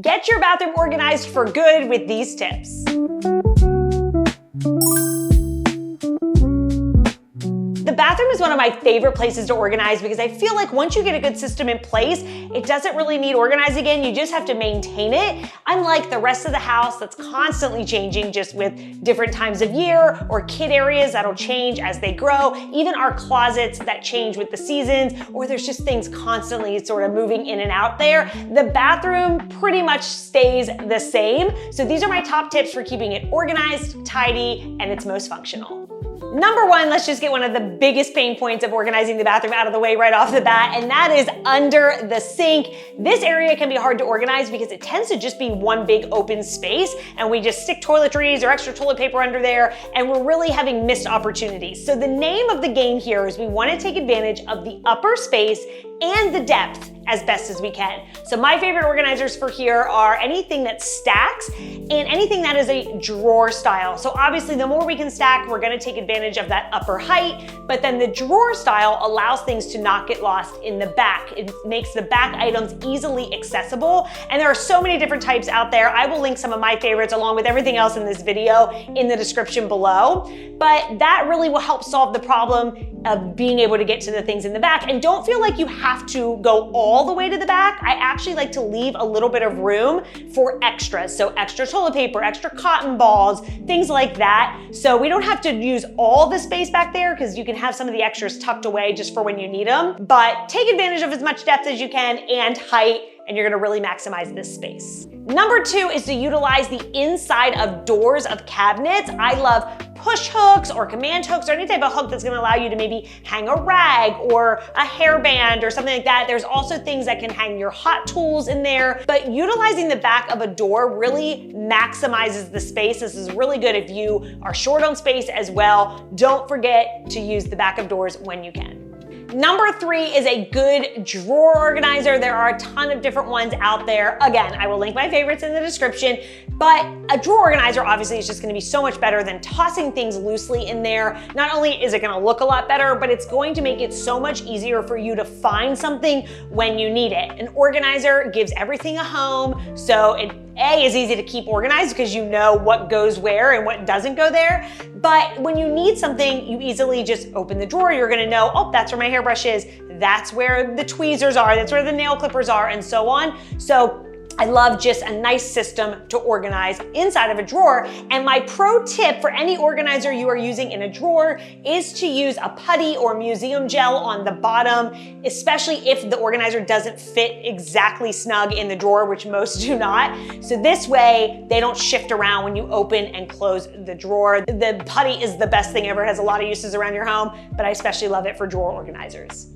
Get your bathroom organized for good with these tips. The bathroom is one of my favorite places to organize because I feel like once you get a good system in place, it doesn't really need organized again. You just have to maintain it. Unlike the rest of the house that's constantly changing just with different times of year, or kid areas that'll change as they grow, even our closets that change with the seasons, or there's just things constantly sort of moving in and out there. The bathroom pretty much stays the same. So these are my top tips for keeping it organized, tidy, and its most functional. Number one, let's just get one of the biggest pain points of organizing the bathroom out of the way right off the bat, and that is under the sink. This area can be hard to organize because it tends to just be one big open space, and we just stick toiletries or extra toilet paper under there, and we're really having missed opportunities. So the name of the game here is we want to take advantage of the upper space and the depth as best as we can. So my favorite organizers for here are anything that stacks and anything that is a drawer style. So obviously the more we can stack, we're gonna take advantage of that upper height, but then the drawer style allows things to not get lost in the back. It makes the back items easily accessible, and there are so many different types out there. I will link some of my favorites along with everything else in this video in the description below, but that really will help solve the problem of being able to get to the things in the back. And don't feel like you have to go all the way to the back. I actually like to leave a little bit of room for extras. So extra toilet paper, extra cotton balls, things like that. So we don't have to use all the space back there because you can have some of the extras tucked away just for when you need them. But take advantage of as much depth as you can and height, and you're gonna really maximize this space. Number two is to utilize the inside of doors of cabinets. I love push hooks or command hooks or any type of hook that's gonna allow you to maybe hang a rag or a hairband or something like that. There's also things that can hang your hot tools in there, but utilizing the back of a door really maximizes the space. This is really good if you are short on space as well. Don't forget to use the back of doors when you can. Number three is a good drawer organizer. There are a ton of different ones out there. Again, I will link my favorites in the description, but a drawer organizer obviously is just gonna be so much better than tossing things loosely in there. Not only is it gonna look a lot better, but it's going to make it so much easier for you to find something when you need it. An organizer gives everything a home, so it is easy to keep organized because you know what goes where and what doesn't go there. But when you need something, you easily just open the drawer. You're gonna know, oh, that's where my hairbrush is. That's where the tweezers are. That's where the nail clippers are, and so on. So I love just a nice system to organize inside of a drawer. And my pro tip for any organizer you are using in a drawer is to use a putty or museum gel on the bottom, especially if the organizer doesn't fit exactly snug in the drawer, which most do not. So this way, they don't shift around when you open and close the drawer. The putty is the best thing ever. It has a lot of uses around your home, but I especially love it for drawer organizers.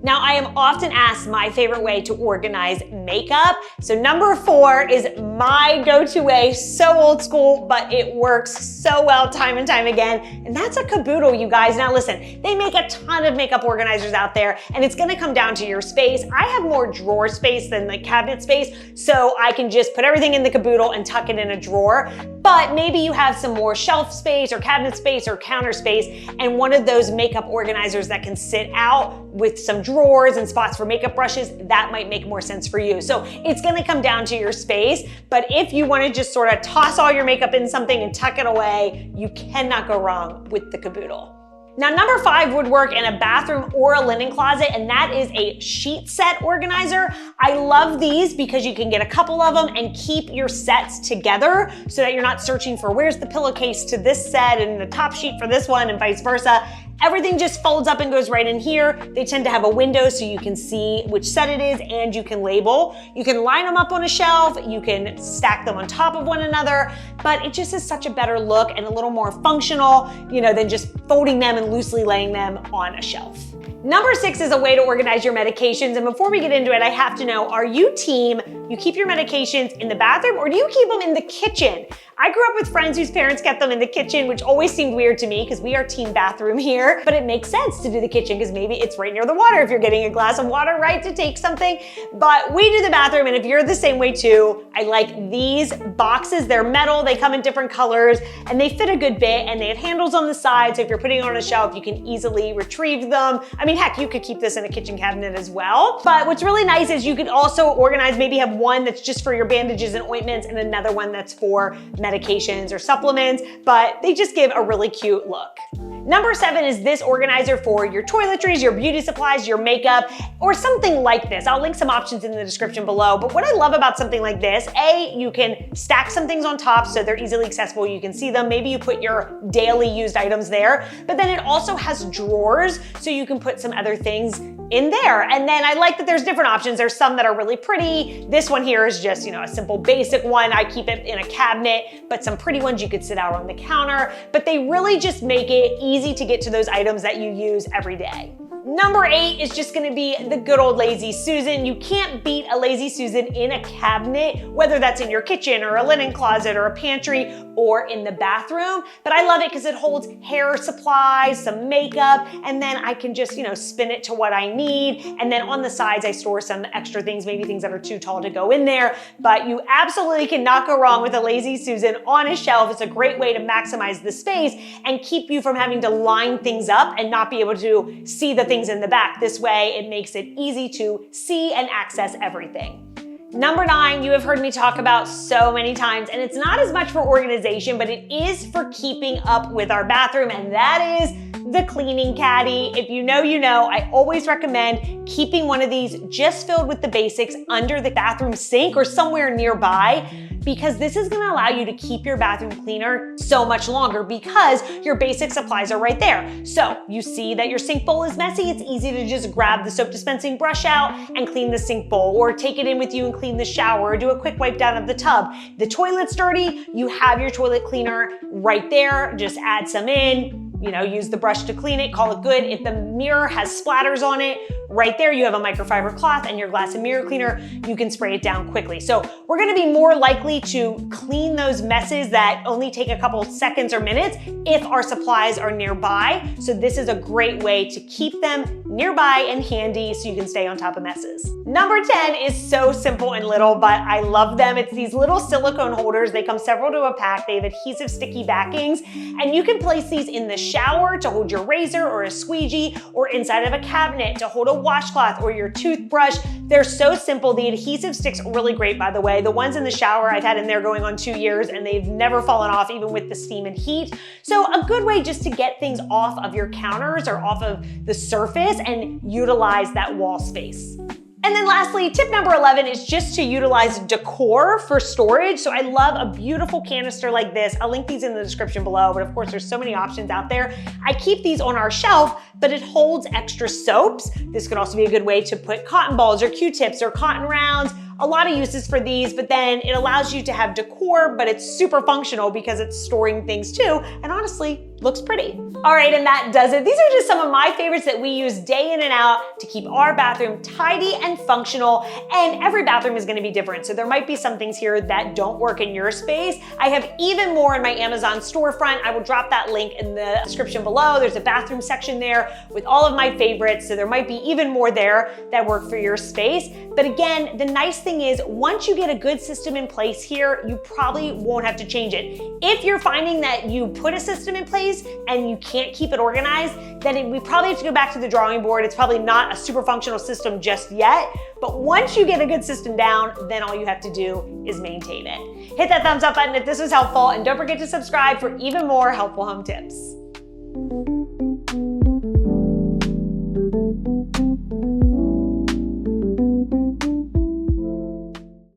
Now, I am often asked my favorite way to organize makeup. So number four is my go-to way, so old school, but it works so well time and time again, and that's a caboodle, you guys. Now listen, they make a ton of makeup organizers out there, and it's gonna come down to your space. I have more drawer space than the cabinet space, so I can just put everything in the caboodle and tuck it in a drawer. But maybe you have some more shelf space or cabinet space or counter space, and one of those makeup organizers that can sit out with some drawers and spots for makeup brushes, that might make more sense for you. So it's gonna come down to your space, but if you wanna just sort of toss all your makeup in something and tuck it away, you cannot go wrong with the caboodle. Now, number five would work in a bathroom or a linen closet, and that is a sheet set organizer. I love these because you can get a couple of them and keep your sets together so that you're not searching for where's the pillowcase to this set and the top sheet for this one and vice versa. Everything just folds up and goes right in here. They tend to have a window so you can see which set it is and you can label. You can line them up on a shelf, you can stack them on top of one another, but it just is such a better look and a little more functional, than just folding them and loosely laying them on a shelf. Number six is a way to organize your medications. And before we get into it, I have to know, are you team, you keep your medications in the bathroom or do you keep them in the kitchen? I grew up with friends whose parents kept them in the kitchen, which always seemed weird to me because we are team bathroom here, but it makes sense to do the kitchen because maybe it's right near the water if you're getting a glass of water, right, to take something. But we do the bathroom, and if you're the same way too, I like these boxes. They're metal, they come in different colors, and they fit a good bit, and they have handles on the side, so if you're putting it on a shelf, you can easily retrieve them. I mean, heck, you could keep this in a kitchen cabinet as well. But what's really nice is you could also organize, maybe have one that's just for your bandages and ointments and another one that's for medications or supplements, but they just give a really cute look. Number 7 is this organizer for your toiletries, your beauty supplies, your makeup, or something like this. I'll link some options in the description below, but what I love about something like this, A, you can stack some things on top so they're easily accessible, you can see them, maybe you put your daily used items there, but then it also has drawers so you can put some other things in there. And then I like that there's different options. There's some that are really pretty. This one here is just, a simple basic one. I keep it in a cabinet, but some pretty ones you could sit out on the counter, but they really just make it easy to get to those items that you use every day. Number 8 is just gonna be the good old Lazy Susan. You can't beat a Lazy Susan in a cabinet, whether that's in your kitchen or a linen closet or a pantry or in the bathroom. But I love it because it holds hair supplies, some makeup, and then I can just, spin it to what I need. And then on the sides, I store some extra things, maybe things that are too tall to go in there. But you absolutely cannot go wrong with a Lazy Susan on a shelf. It's a great way to maximize the space and keep you from having to line things up and not be able to see the things in the back. This way, it makes it easy to see and access everything. Number 9, you have heard me talk about so many times, and it's not as much for organization, but it is for keeping up with our bathroom, and that is the cleaning caddy. If you know, you know. I always recommend keeping one of these just filled with the basics under the bathroom sink or somewhere nearby, because this is gonna allow you to keep your bathroom cleaner so much longer because your basic supplies are right there. So you see that your sink bowl is messy, it's easy to just grab the soap dispensing brush out and clean the sink bowl, or take it in with you and clean the shower, or do a quick wipe down of the tub. The toilet's dirty, you have your toilet cleaner right there, just add some in, use the brush to clean it, call it good. If the mirror has splatters on it, right there you have a microfiber cloth and your glass and mirror cleaner, you can spray it down quickly. So we're gonna be more likely to clean those messes that only take a couple seconds or minutes if our supplies are nearby. So this is a great way to keep them nearby and handy so you can stay on top of messes. Number 10 is so simple and little, but I love them. It's these little silicone holders. They come several to a pack. They have adhesive sticky backings, and you can place these in the shower to hold your razor or a squeegee, or inside of a cabinet to hold a washcloth or your toothbrush. They're so simple. The adhesive sticks are really great, by the way. The ones in the shower I've had in there going on 2 years, and they've never fallen off even with the steam and heat. So a good way just to get things off of your counters or off of the surface and utilize that wall space. And then lastly, tip number 11 is just to utilize decor for storage. So I love a beautiful canister like this. I'll link these in the description below, but of course there's so many options out there. I keep these on our shelf, but it holds extra soaps. This could also be a good way to put cotton balls or Q-tips or cotton rounds. A lot of uses for these, but then it allows you to have decor, but it's super functional because it's storing things too, and honestly, looks pretty. All right, and that does it. These are just some of my favorites that we use day in and out to keep our bathroom tidy and functional, and every bathroom is gonna be different, so there might be some things here that don't work in your space. I have even more in my Amazon storefront. I will drop that link in the description below. There's a bathroom section there with all of my favorites, so there might be even more there that work for your space. But again, the nice thing is once you get a good system in place here, you probably won't have to change it. If you're finding that you put a system in place and you can't keep it organized, then we probably have to go back to the drawing board. It's probably not a super functional system just yet, but once you get a good system down, then all you have to do is maintain it. Hit that thumbs up button if this was helpful, and don't forget to subscribe for even more helpful home tips.